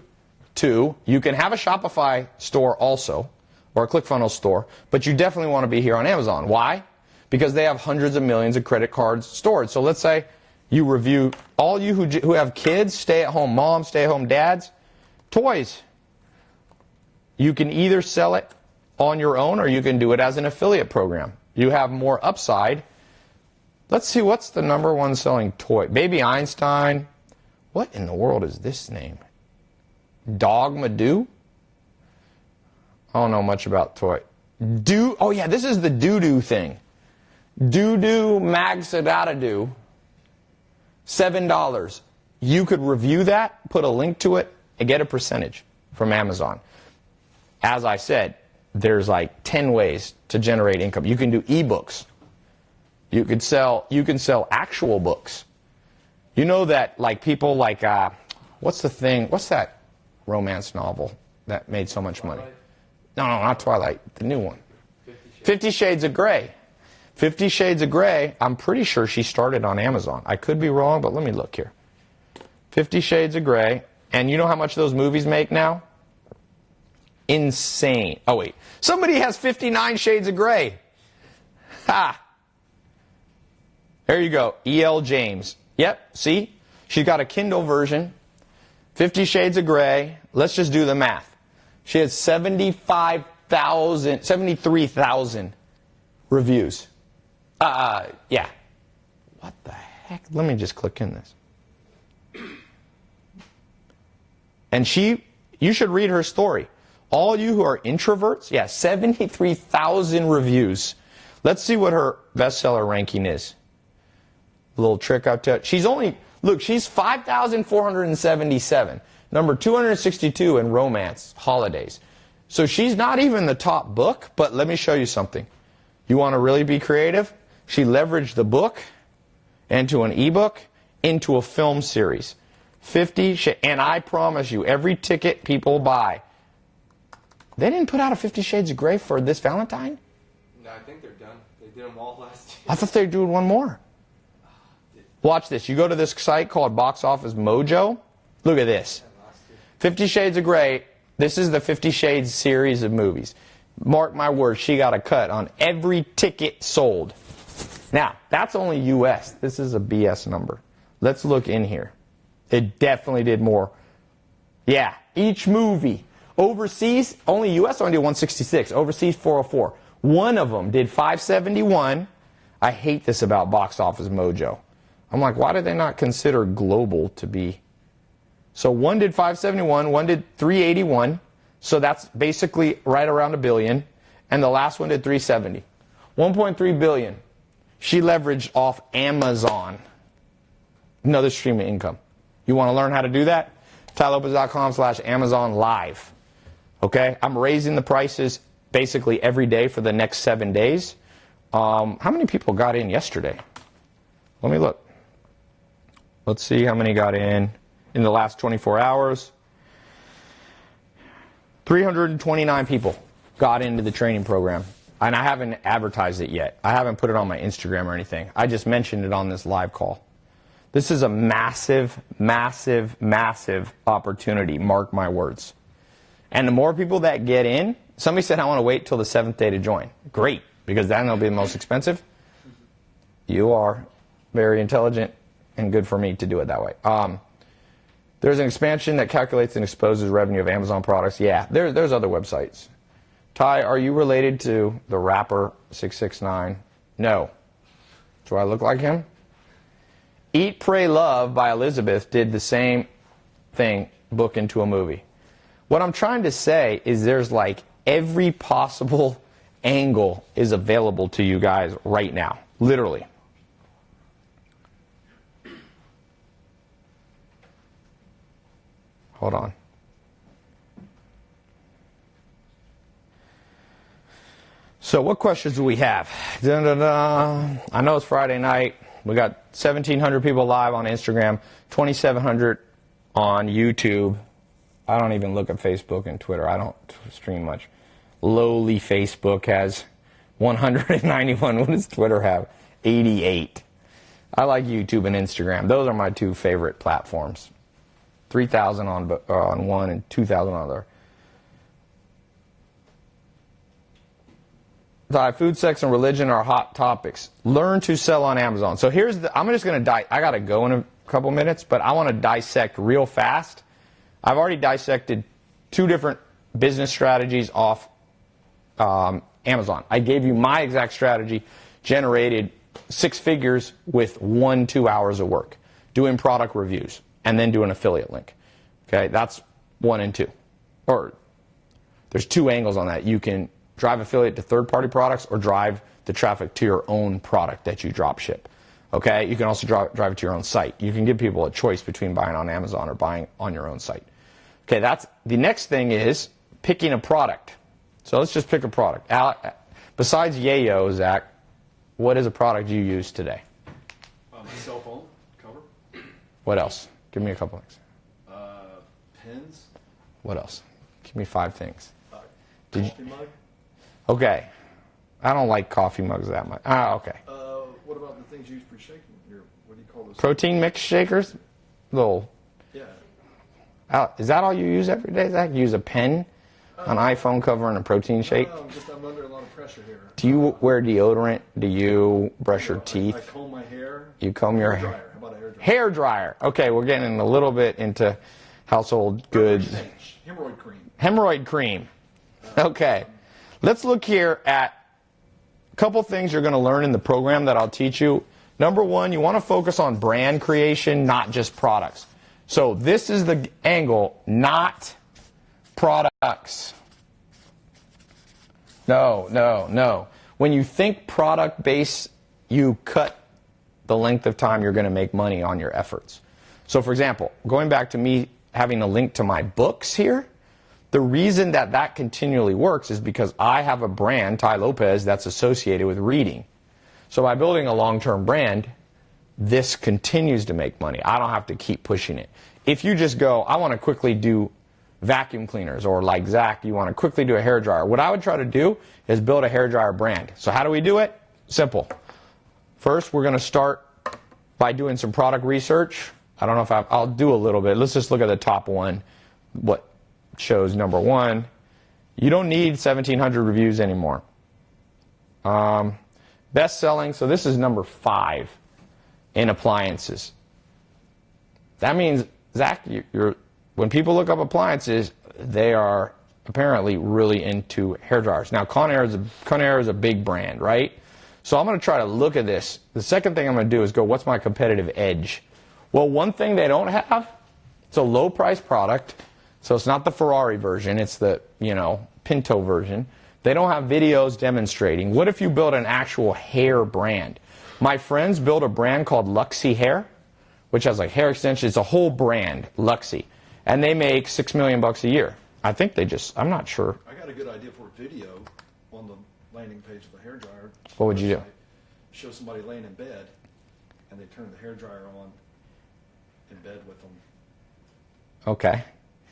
to, you can have a Shopify store also, or a ClickFunnels store, but you definitely want to be here on Amazon. Why? Because they have hundreds of millions of credit cards stored. So let's say you review, all you who have kids, stay-at-home moms, stay-at-home dads, toys. You can either sell it on your own or you can do it as an affiliate program. You have more upside. Let's see, what's the number one selling toy? Baby Einstein. What in the world is this name? Dogmadoo? I don't know much about toy. Oh yeah, this is the doo-doo thing. Doo-doo Magsadadadoo. $7. You could review that, put a link to it, and get a percentage from Amazon. As I said, there's like 10 ways to generate income. You can do ebooks. You can sell actual books. You know that like people like what's that romance novel that made so much money? No, not Twilight, the new one. 50 Shades of Grey. 50 Shades of Grey, I'm pretty sure she started on Amazon. I could be wrong, but let me look here. 50 Shades of Grey, and you know how much those movies make now? Insane. Oh wait, somebody has 59 Shades of Grey. Ha! There you go, E.L. James. Yep, see? She's got a Kindle version. 50 Shades of Grey. Let's just do the math. She has 73,000 reviews. Yeah. What the heck? Let me just click in this. And you should read her story. All you who are introverts, yeah, 73,000 reviews. Let's see what her bestseller ranking is. A little trick up to it. She's 5,477. Number 262 in romance, holidays. So she's not even the top book, but let me show you something. You want to really be creative? She leveraged the book into an ebook into a film series. And I promise you, every ticket people buy, they didn't put out a 50 Shades of Grey for this Valentine? No, I think they're done. They did them all last year. I thought they were doing one more. Watch this. You go to this site called Box Office Mojo. Look at this. 50 Shades of Grey. This is the 50 Shades series of movies. Mark my words, she got a cut on every ticket sold. Now, that's only U.S. This is a BS number. Let's look in here. It definitely did more. Yeah, each movie. Overseas, only U.S. only did 166. Overseas, 404. One of them did 571. I hate this about Box Office Mojo. I'm like, why did they not consider global to be? So one did 571, one did 381. So that's basically right around $1 billion. And the last one did 370. 1.3 billion. She leveraged off Amazon. Another stream of income. You want to learn how to do that? TyLopez.com/Amazon Live. Okay? I'm raising the prices basically every day for the next 7 days. How many people got in yesterday? Let me look. Let's see how many got in the last 24 hours. 329 people got into the training program. And I haven't advertised it yet. I haven't put it on my Instagram or anything. I just mentioned it on this live call. This is a massive, massive, massive opportunity. Mark my words. And the more people that get in, Somebody said I want to wait till the 7th day to join. Great, because then it'll be the most expensive. You are very intelligent and good for me to do it that way. There's an expansion that calculates and exposes revenue of Amazon products. Yeah, there's other websites. Ty, are you related to the rapper 669? No. Do I look like him? Eat, Pray, Love by Elizabeth did the same thing, book into a movie. What I'm trying to say is there's like every possible angle is available to you guys right now. Literally. Hold on. So what questions do we have? I know it's Friday night. We got 1,700 people live on Instagram, 2,700 on YouTube. I don't even look at Facebook and Twitter. I don't stream much. Lowly Facebook has 191. What does Twitter have? 88. I like YouTube and Instagram. Those are my two favorite platforms. 3,000 on one and 2,000 on the other. Food, sex, and religion are hot topics. Learn to sell on Amazon. So here's I'm just going to I got to go in a couple minutes, but I want to dissect real fast. I've already dissected 2 different business strategies off Amazon. I gave you my exact strategy, generated 6 figures with 1-2 hours of work, doing product reviews, and then do an affiliate link. Okay, that's 1 and 2. Or there's 2 angles on that. You can drive affiliate to third-party products or drive the traffic to your own product that you drop ship. Okay, you can also drive it to your own site. You can give people a choice between buying on Amazon or buying on your own site. Okay, that's the next thing is picking a product. So let's just pick a product. Besides Yayo, Zach, what is a product you use today? Cell phone cover. What else? Give me a couple things. Pens. What else? Give me 5 things. Coffee mug. Okay. I don't like coffee mugs that much. Okay. What about the things used for shaking? What do you call those? Protein mix shakers? Little. Yeah. Is that all you use every day, Zach? You use a pen, an iPhone cover, and a protein shake? No, I'm under a lot of pressure here. Do you wear deodorant? Do you brush your teeth? I comb my hair. You comb your hair hair? dryer. How about a hair dryer? Hair dryer. Okay, we're getting a little bit into household goods. Hemorrhoid cream. Hemorrhoid cream. Okay. Let's look here at a couple things you're going to learn in the program that I'll teach you. Number 1, you want to focus on brand creation, not just products. So this is the angle, not products. No. When you think product-based, you cut the length of time you're going to make money on your efforts. So for example, going back to me having a link to my books here, the reason that continually works is because I have a brand, Ty Lopez, that's associated with reading. So by building a long-term brand, this continues to make money. I don't have to keep pushing it. If you just go, I want to quickly do vacuum cleaners, or like Zach, you want to quickly do a hairdryer. What I would try to do is build a hairdryer brand. So how do we do it? Simple. First, we're going to start by doing some product research. I don't know if I'll do a little bit. Let's just look at the top one. What shows number 1. You don't need 1,700 reviews anymore. Best selling, so this is number 5 in appliances. That means, Zach, when people look up appliances, they are apparently really into hairdryers. Now, Conair is a big brand, right? So I'm going to try to look at this. The second thing I'm going to do is go, what's my competitive edge? Well, one thing they don't have, it's a low-price product. So it's not the Ferrari version, it's the, Pinto version. They don't have videos demonstrating. What if you build an actual hair brand? My friends built a brand called Luxy Hair, which has like hair extensions. It's a whole brand, Luxy. And they make $6 million a year. I think I'm not sure. I got a good idea for a video on the landing page of the hairdryer. What would you do? Show somebody laying in bed, and they turn the hairdryer on in bed with them. Okay.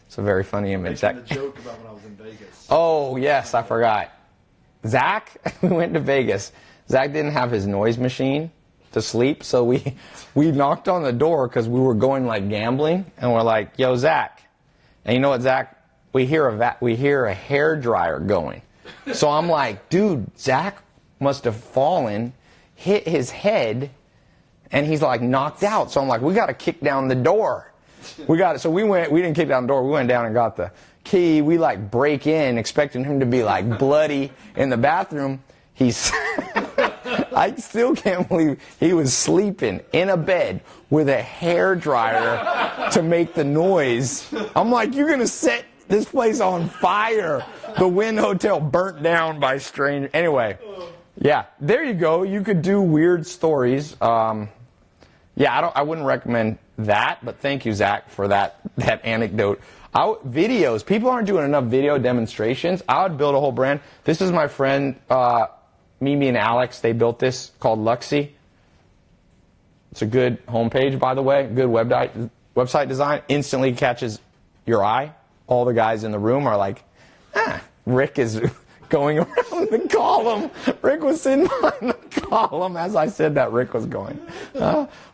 It's a very funny image. Making the joke about when I was in Vegas. Oh, yes, I forgot. Zach, we went to Vegas. Zach didn't have his noise machine to sleep, so we knocked on the door because we were going like gambling, and we're like, yo, Zach. And you know what Zach we hear a hair dryer going. So I'm like, dude, Zach must have fallen, hit his head, and he's like knocked out. So I'm like, we got to kick down the door. So we didn't kick down the door. We went down and got the key. We like break in, expecting him to be like bloody in the bathroom. I still can't believe he was sleeping in a bed with a hair dryer to make the noise. I'm like, you're going to set this place on fire. The Wynn Hotel burnt down by strangers. Anyway, yeah, there you go. You could do weird stories. I wouldn't recommend that, but thank you, Zach, for that anecdote. Videos. People aren't doing enough video demonstrations. I would build a whole brand. This is my friend, Mimi and Alex. They built this called Luxy. It's a good homepage, by the way. Good website design. Instantly catches your eye. All the guys in the room are like, Rick is going around the column. Rick was sitting behind the column. As I said that, Rick was going.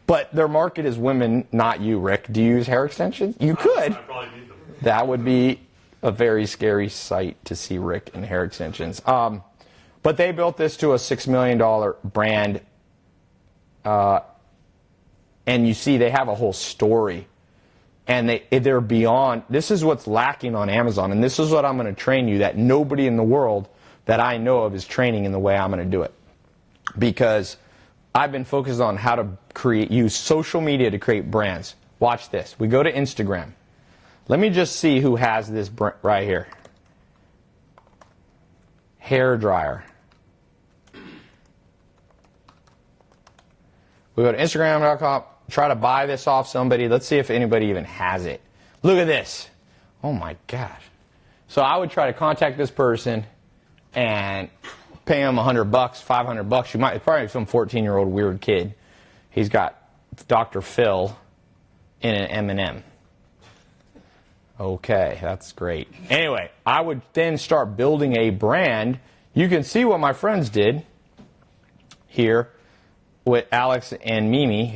But their market is women, not you, Rick. Do you use hair extensions? You could. I probably need them. That would be a very scary sight to see Rick in hair extensions. But they built this to a $6 million brand. And you see they have a whole story. And they're beyond. This is what's lacking on Amazon. And this is what I'm going to train you that nobody in the world that I know of is training in the way I'm going to do it. Because I've been focused on how to use social media to create brands. Watch this. We go to Instagram. Let me just see who has this right here. Hair dryer. We go to Instagram.com. Try to buy this off somebody. Let's see if anybody even has it. Look at this. Oh my gosh. So I would try to contact this person and pay him $100, $500. It's probably some 14-year-old weird kid. He's got Dr. Phil in an M&M. Okay, that's great. Anyway, I would then start building a brand. You can see what my friends did here with Alex and Mimi.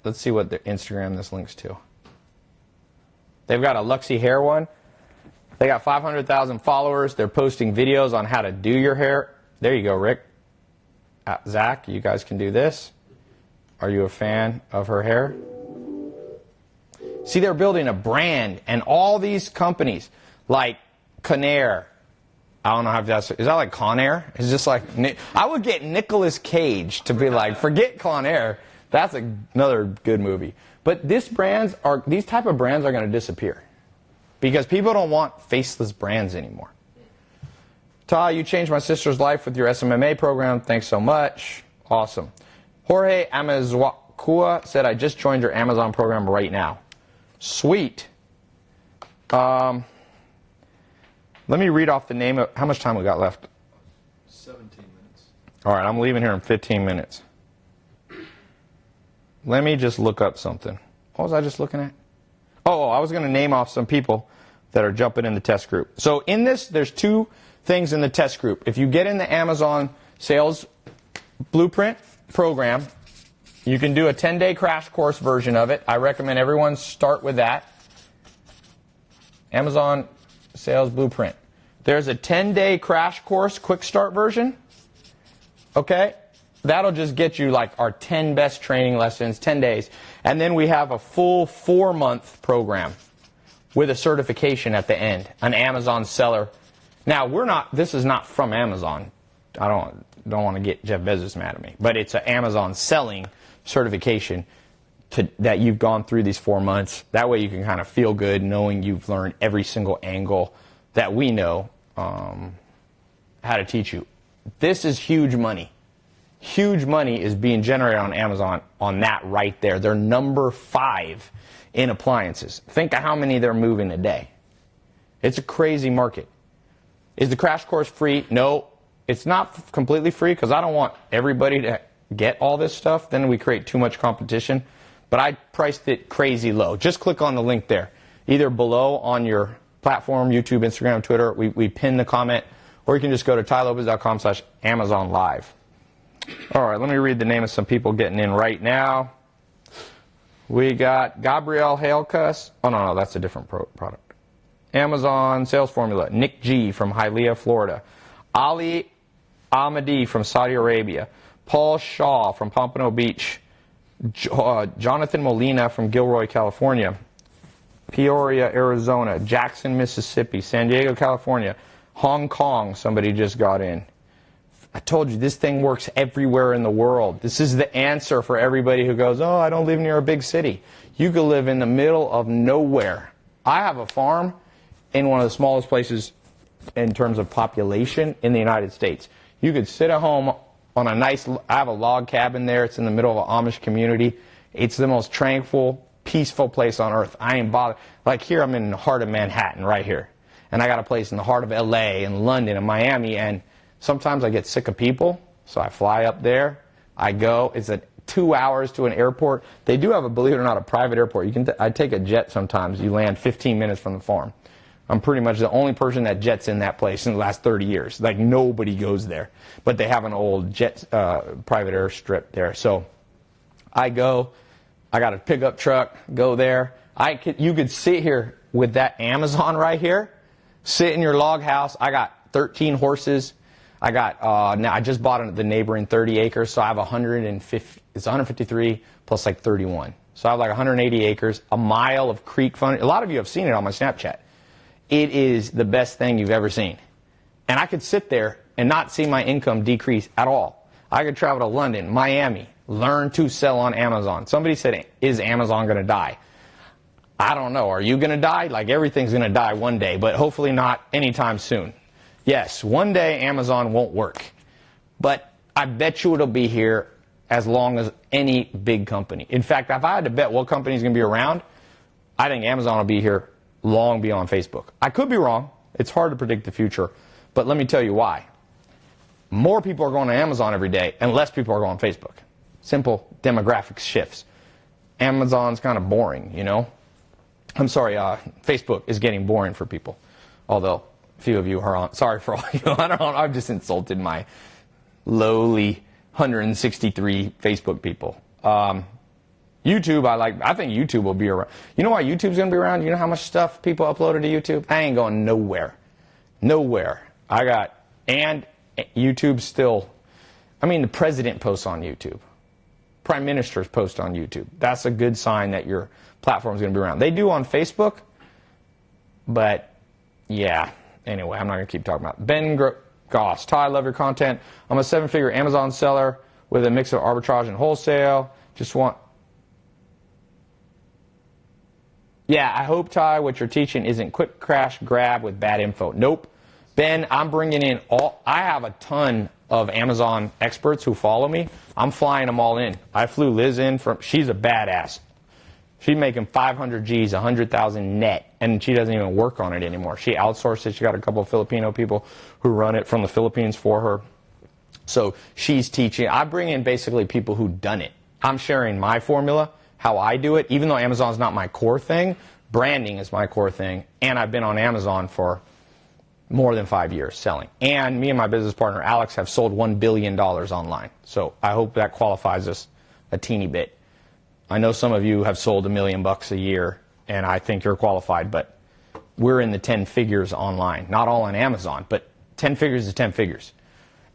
Let's see what the Instagram this links to. They've got a Luxy hair one. They got 500,000 followers. They're posting videos on how to do your hair. There you go, Rick. Zach, you guys can do this. Are you a fan of her hair? See, they're building a brand, and all these companies, like Conair. I don't know how is that like Conair? It's just like, I would get Nicolas Cage to be like, forget Conair. That's another good movie. But these type of brands are going to disappear because people don't want faceless brands anymore. Ta, you changed my sister's life with your SMMA program. Thanks so much. Awesome. Jorge Amazwakua said, I just joined your Amazon program right now. Sweet. Let me read off the name of, how much time we got left? 17 minutes. All right, I'm leaving here in 15 minutes. Let me just look up something. What was I just looking at? Oh, I was going to name off some people that are jumping in the test group. So in this, there's two things in the test group. If you get in the Amazon Sales Blueprint program, you can do a 10-day crash course version of it. I recommend everyone start with that. Amazon Sales Blueprint. There's a 10-day crash course quick start version. Okay? That'll just get you like our 10 best training lessons, 10 days. And then we have a full 4-month program with a certification at the end, an Amazon seller. Now, this is not from Amazon. I don't want to get Jeff Bezos mad at me. But it's an Amazon selling certification that you've gone through these 4 months. That way you can kind of feel good knowing you've learned every single angle that we know how to teach you. This is huge money. Huge money is being generated on Amazon on that right there. They're number 5 in appliances. Think of how many they're moving a day. It's a crazy market. Is the crash course free? No, it's not completely free because I don't want everybody to get all this stuff. Then we create too much competition. But I priced it crazy low. Just click on the link there. Either below on your platform, YouTube, Instagram, Twitter. We pin the comment. Or you can just go to tylopez.com/Amazon Live. All right, let me read the name of some people getting in right now. We got Gabrielle Halkus. Oh, no, that's a different product. Amazon sales formula. Nick G from Hialeah, Florida. Ali Ahmadi from Saudi Arabia. Paul Shaw from Pompano Beach. Jonathan Molina from Gilroy, California. Peoria, Arizona. Jackson, Mississippi. San Diego, California. Hong Kong, somebody just got in. I told you, this thing works everywhere in the world. This is the answer for everybody who goes, oh, I don't live near a big city. You could live in the middle of nowhere. I have a farm in one of the smallest places in terms of population in the United States. You could sit at home on a nice, I have a log cabin there. It's in the middle of an Amish community. It's the most tranquil, peaceful place on earth. I ain't bothered. Like here, I'm in the heart of Manhattan right here. And I got a place in the heart of LA and London and Miami. And sometimes I get sick of people, so I fly up there. I go. It's 2 hours to an airport. They do have, believe it or not, a private airport. I take a jet sometimes. You land 15 minutes from the farm. I'm pretty much the only person that jets in that place in the last 30 years. Like, nobody goes there. But they have an old jet private airstrip there. So I go. I got a pickup truck. Go there. You could sit here with that Amazon right here. Sit in your log house. I got 13 horses. I got, now I just bought the neighboring 30 acres, so I have 150, it's 153 plus like 31. So I have like 180 acres, a mile of creek front. A lot of you have seen it on my Snapchat. It is the best thing you've ever seen. And I could sit there and not see my income decrease at all. I could travel to London, Miami, learn to sell on Amazon. Somebody said, is Amazon going to die? I don't know. Are you going to die? Like, everything's going to die one day, but hopefully not anytime soon. Yes, one day Amazon won't work, but I bet you it'll be here as long as any big company. In fact, if I had to bet what company is going to be around, I think Amazon will be here long beyond Facebook. I could be wrong. It's hard to predict the future, but let me tell you why. More people are going to Amazon every day, and less people are going to Facebook. Simple demographic shifts. Amazon's kind of boring, you know. I'm sorry, Facebook is getting boring for people, although few of you are on. Sorry for all you. I've just insulted my lowly 163 Facebook people. YouTube, I think YouTube will be around. You know why YouTube's going to be around? You know how much stuff people uploaded to YouTube? I ain't going nowhere. Nowhere. And YouTube still, the president posts on YouTube. Prime ministers post on YouTube. That's a good sign that your platform's going to be around. They do on Facebook, but yeah. Anyway, I'm not going to keep talking about it. Ben Goss. Ty, I love your content. I'm a 7-figure Amazon seller with a mix of arbitrage and wholesale. Yeah, I hope, Ty, what you're teaching isn't quick crash grab with bad info. Nope. Ben, I'm bringing in I have a ton of Amazon experts who follow me. I'm flying them all in. I flew Liz in she's a badass. She's making 500 G's, 100,000 net, and she doesn't even work on it anymore. She outsourced it. She got a couple of Filipino people who run it from the Philippines for her. So she's teaching. I bring in basically people who've done it. I'm sharing my formula, how I do it. Even though Amazon's not my core thing, branding is my core thing, and I've been on Amazon for more than 5 years selling. And me and my business partner, Alex, have sold $1 billion online. So I hope that qualifies us a teeny bit. I know some of you have sold $1 million a year, and I think you're qualified, but we're in the 10 figures online. Not all on Amazon, but 10 figures is 10 figures.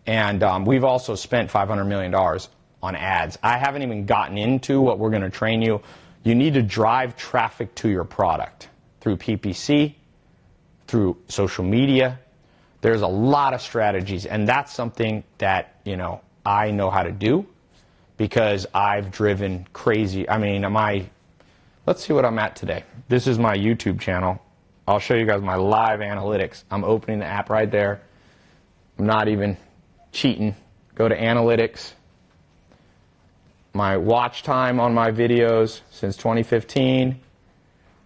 And we've also spent $500 million on ads. I haven't even gotten into what we're going to train you. You need to drive traffic to your product through PPC, through social media. There's a lot of strategies, and that's something that, I know how to do. Because I've driven crazy. Let's see what I'm at today. This is my YouTube channel. I'll show you guys my live analytics. I'm opening the app right there. I'm not even cheating. Go to analytics. My watch time on my videos since 2015.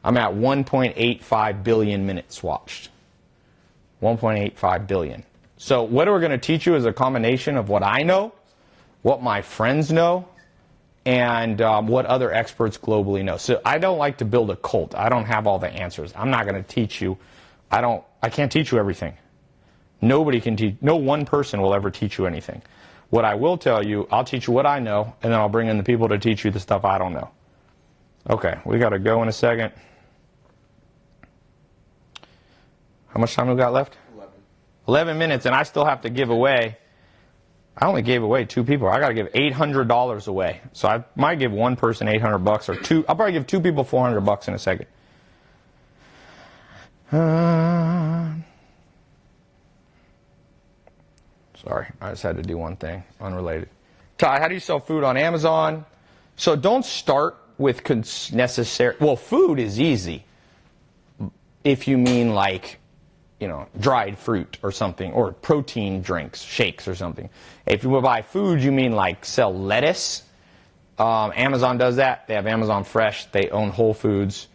I'm at 1.85 billion minutes watched. 1.85 billion. So what we're going to teach you is a combination of what I know, what my friends know, and what other experts globally know. So I don't like to build a cult. I don't have all the answers. I'm not going to teach you. I can't teach you everything. Nobody can teach. No one person will ever teach you anything. What I will tell you, I'll teach you what I know, and then I'll bring in the people to teach you the stuff I don't know. Okay, we got to go in a second. How much time we got left? 11 minutes, and I still have to give away. I only gave away 2 people. I got to give $800 away. So I might give one person $800 or 2. I'll probably give 2 people $400 in a second. Sorry, I just had to do one thing unrelated. Ty, how do you sell food on Amazon? So don't start with necessary. Well, food is easy. If you mean like, you know, dried fruit or something, or protein drinks, shakes or something. If you buy food, you mean like sell lettuce. Amazon does that. They have Amazon Fresh. They own Whole Foods.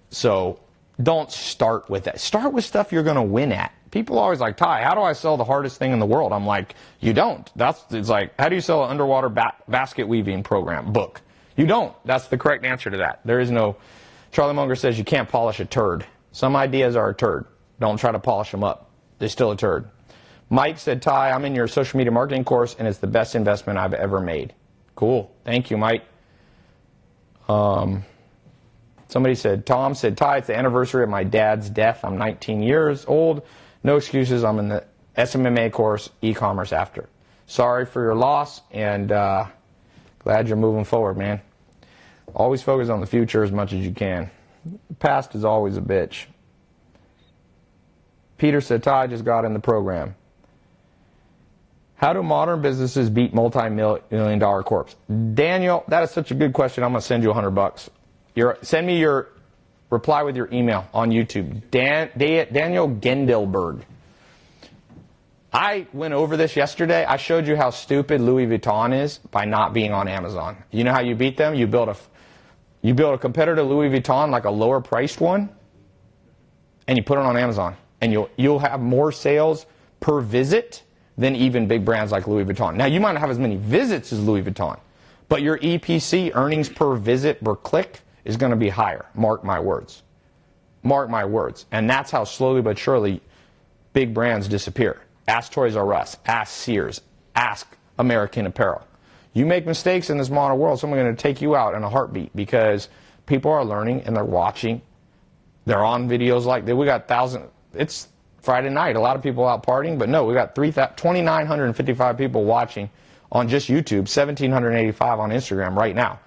So don't start with that. Start with stuff you're going to win at. People are always like, Ty, how do I sell the hardest thing in the world? I'm like, you don't. It's like, how do you sell an underwater basket weaving book? You don't. That's the correct answer to that. There is no. Charlie Munger says you can't polish a turd. Some ideas are a turd. Don't try to polish them up. They're still a turd. Mike said, Ty, I'm in your social media marketing course, and it's the best investment I've ever made. Cool. Thank you, Mike. Somebody said, Tom said, Ty, it's the anniversary of my dad's death. I'm 19 years old. No excuses. I'm in the SMMA course, e-commerce after. Sorry for your loss, and glad you're moving forward, man. Always focus on the future as much as you can. The past is always a bitch. Peter said, Ty, just got in the program. How do modern businesses beat multi-million-dollar corps? Daniel, that is such a good question. I'm going to send you $100. Send me your reply with your email on YouTube. Daniel Gendelberg. I went over this yesterday. I showed you how stupid Louis Vuitton is by not being on Amazon. You know how you beat them? You build a competitor to Louis Vuitton, like a lower priced one, and you put it on Amazon. And you'll have more sales per visit than even big brands like Louis Vuitton. Now, you might not have as many visits as Louis Vuitton, but your EPC, earnings per visit, per click, is going to be higher. Mark my words. Mark my words. And that's how slowly but surely big brands disappear. Ask Toys R Us. Ask Sears. Ask American Apparel. You make mistakes in this modern world, someone's going to take you out in a heartbeat because people are learning and they're watching. They're on videos like that. We got thousands. It's Friday night. A lot of people out partying, but no, we got 2,955 people watching on just YouTube, 1,785 on Instagram right now.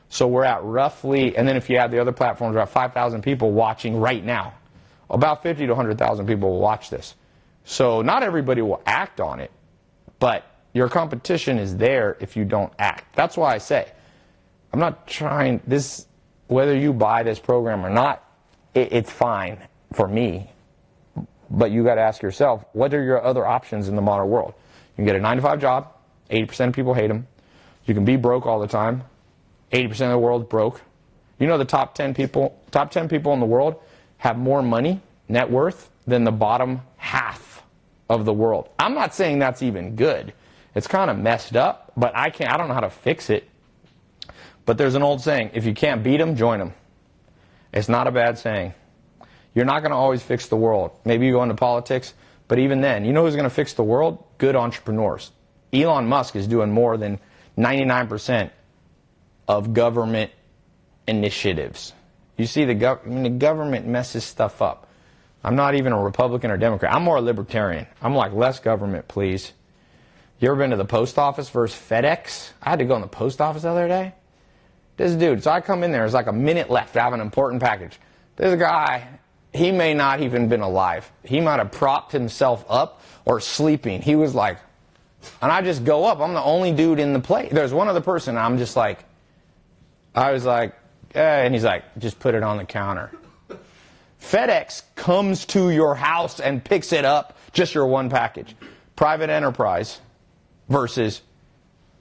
So we're at roughly, and then if you add the other platforms, we're at 5,000 people watching right now. About 50 to 100,000 people will watch this. So not everybody will act on it, but your competition is there if you don't act. That's why I say, I'm not trying this, whether you buy this program or not, it's fine for me. But you got to ask yourself, what are your other options in the modern world? You can get a 9-to-5 job. 80% of people hate them. You can be broke all the time. 80% of the world's broke. You know the top 10 people in the world have more money, net worth, than the bottom half of the world. I'm not saying that's even good. It's kind of messed up, but I don't know how to fix it. But there's an old saying, if you can't beat them, join them. It's not a bad saying. You're not going to always fix the world. Maybe you go into politics, but even then, you know who's going to fix the world? Good entrepreneurs. Elon Musk is doing more than 99% of government initiatives. You see, the government messes stuff up. I'm not even a Republican or Democrat. I'm more a libertarian. I'm like, less government, please. You ever been to the post office versus FedEx? I had to go in the post office the other day. This dude, so I come in there, there's like a minute left. I have an important package. This guy, he may not even been alive. He might have propped himself up or sleeping. He was like, and I just go up. I'm the only dude in the place. There's one other person. I'm just like, I was like, and he's like, just put it on the counter. FedEx comes to your house and picks it up, just your one package. Private enterprise versus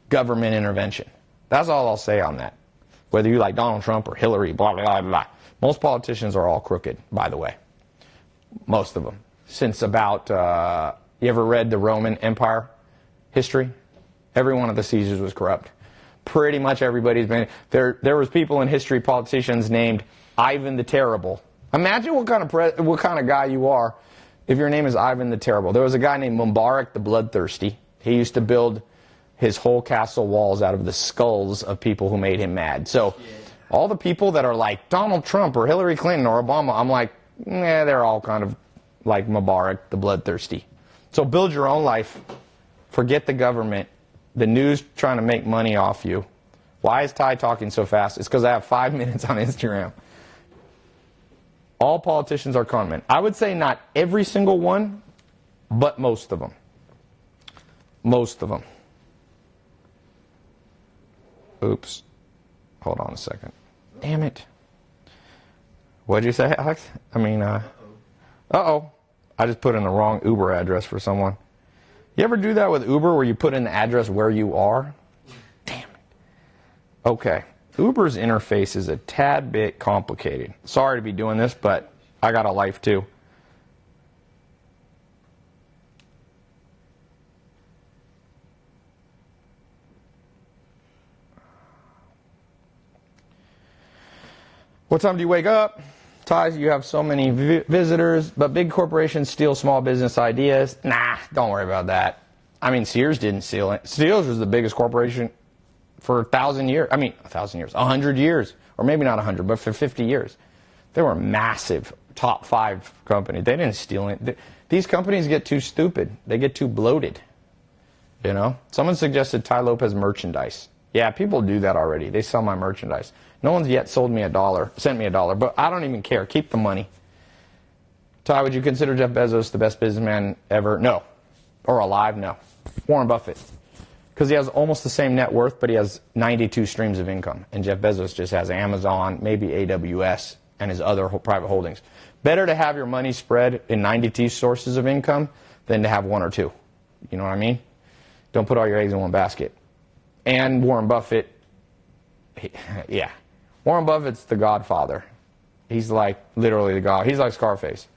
government intervention. That's all I'll say on that. Whether you like Donald Trump or Hillary, blah, blah, blah, blah. Most politicians are all crooked, by the way. Most of them. Since about, you ever read the Roman Empire history? Every one of the Caesars was corrupt. Pretty much everybody's been. There was people in history, politicians named Ivan the Terrible. Imagine what kind of guy you are if your name is Ivan the Terrible. There was a guy named Mubarak the Bloodthirsty. He used to build his whole castle walls out of the skulls of people who made him mad. So all the people that are like Donald Trump or Hillary Clinton or Obama, I'm like, they're all kind of like Mubarak, the bloodthirsty. So build your own life. Forget the government. The news trying to make money off you. Why is Ty talking so fast? It's because I have 5 minutes on Instagram. All politicians are con men. I would say not every single one, but most of them. Most of them. Oops. Hold on a second. Damn it. What'd you say, Alex? I mean, uh-oh. I just put in the wrong Uber address for someone. You ever do that with Uber where you put in the address where you are? Damn it. Okay. Uber's interface is a tad bit complicated. Sorry to be doing this, but I got a life too. What time do you wake up? Ty, you have so many visitors, but big corporations steal small business ideas. Nah, don't worry about that. I mean, Sears didn't steal it. Sears was the biggest corporation for 1,000 years. I mean, 1,000 years, 100 years, or maybe not 100, but for 50 years. They were a massive top 5 company. They didn't steal it. These companies get too stupid. They get too bloated. You know? Someone suggested Ty Lopez merchandise. Yeah, people do that already. They sell my merchandise. No one's yet sold me $1, sent me $1, but I don't even care. Keep the money. Ty, would you consider Jeff Bezos the best businessman ever? No. Or alive? No. Warren Buffett. Because he has almost the same net worth, but he has 92 streams of income. And Jeff Bezos just has Amazon, maybe AWS, and his other private holdings. Better to have your money spread in 92 sources of income than to have 1 or 2. You know what I mean? Don't put all your eggs in one basket. And Warren Buffett, yeah. Warren Buffett's the godfather. He's like literally the god. He's like Scarface.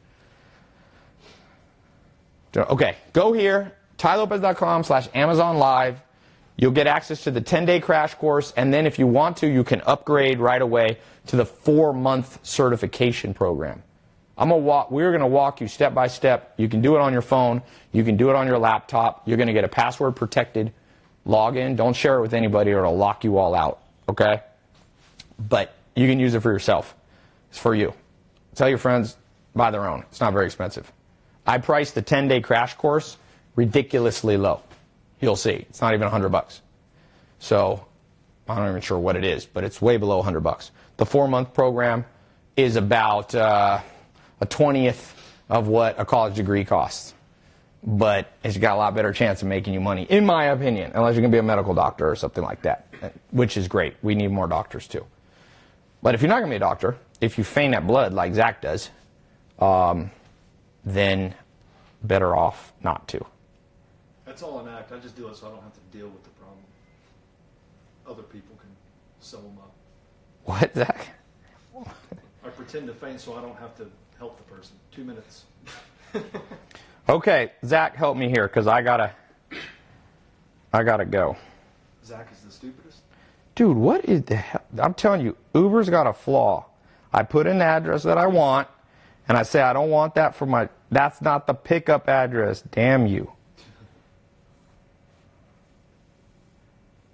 Okay, go here, tylopez.com/Amazon Live. You'll get access to the 10-day crash course, and then if you want to, you can upgrade right away to the 4-month certification program. We're going to walk you step by step. You can do it on your phone. You can do it on your laptop. You're going to get a password-protected login. Don't share it with anybody or it'll lock you all out, okay? But you can use it for yourself. It's for you. Tell your friends, buy their own. It's not very expensive. I priced the 10-day crash course ridiculously low. You'll see. It's not even $100. So I'm not even sure what it is, but it's way below $100. The 4-month program is about a 20th of what a college degree costs. But it's got a lot better chance of making you money, in my opinion, unless you're going to be a medical doctor or something like that, which is great. We need more doctors, too. But if you're not going to be a doctor, if you feign at blood like Zach does, then better off not to. That's all an act. I just do it so I don't have to deal with the problem. Other people can sew them up. What, Zach? I pretend to faint so I don't have to help the person. 2 minutes. Okay, Zach, help me here, because I gotta go. Zach is the stupidest? Dude, what is the hell? I'm telling you, Uber's got a flaw. I put in the address that I want, and I say I don't want that for my... That's not the pickup address. Damn you.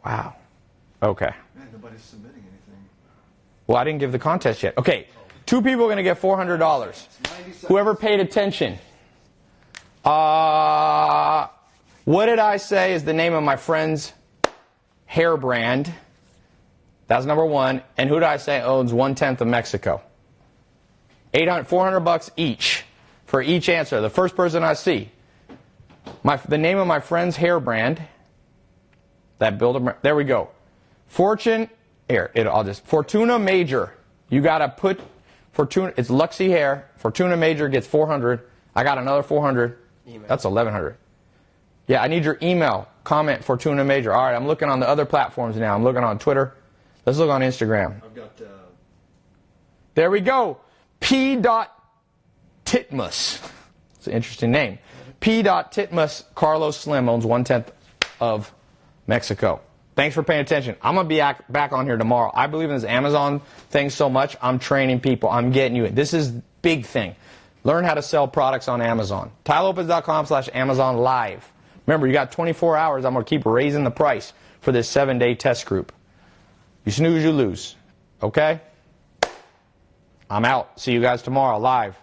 Wow. Okay. Man, nobody's submitting anything. Well, I didn't give the contest yet. Okay, 2 people are going to get $400. Whoever paid attention. What did I say is the name of my friend's hair brand? That's number 1. And who did I say owns 1/10 of Mexico? $400 each for each answer. The first person I see. The name of my friend's hair brand. That builder. There we go. Fortuna Major. You got to put Fortuna. It's Luxy Hair. Fortuna Major gets 400. I got another 400. Email. That's 1,100. Yeah, I need your email. Comment Fortuna Major. All right, I'm looking on the other platforms now. I'm looking on Twitter. Let's look on Instagram. I've got... There we go. P. Titmus. It's an interesting name. P. Titmus. Carlos Slim owns 1/10 of Mexico. Thanks for paying attention. I'm going to be back on here tomorrow. I believe in this Amazon thing so much. I'm training people. I'm getting you in. This is big thing. Learn how to sell products on Amazon. tylopez.com/Amazon Live. Remember, you got 24 hours. I'm going to keep raising the price for this 7-day test group. You snooze, you lose. Okay? I'm out. See you guys tomorrow live.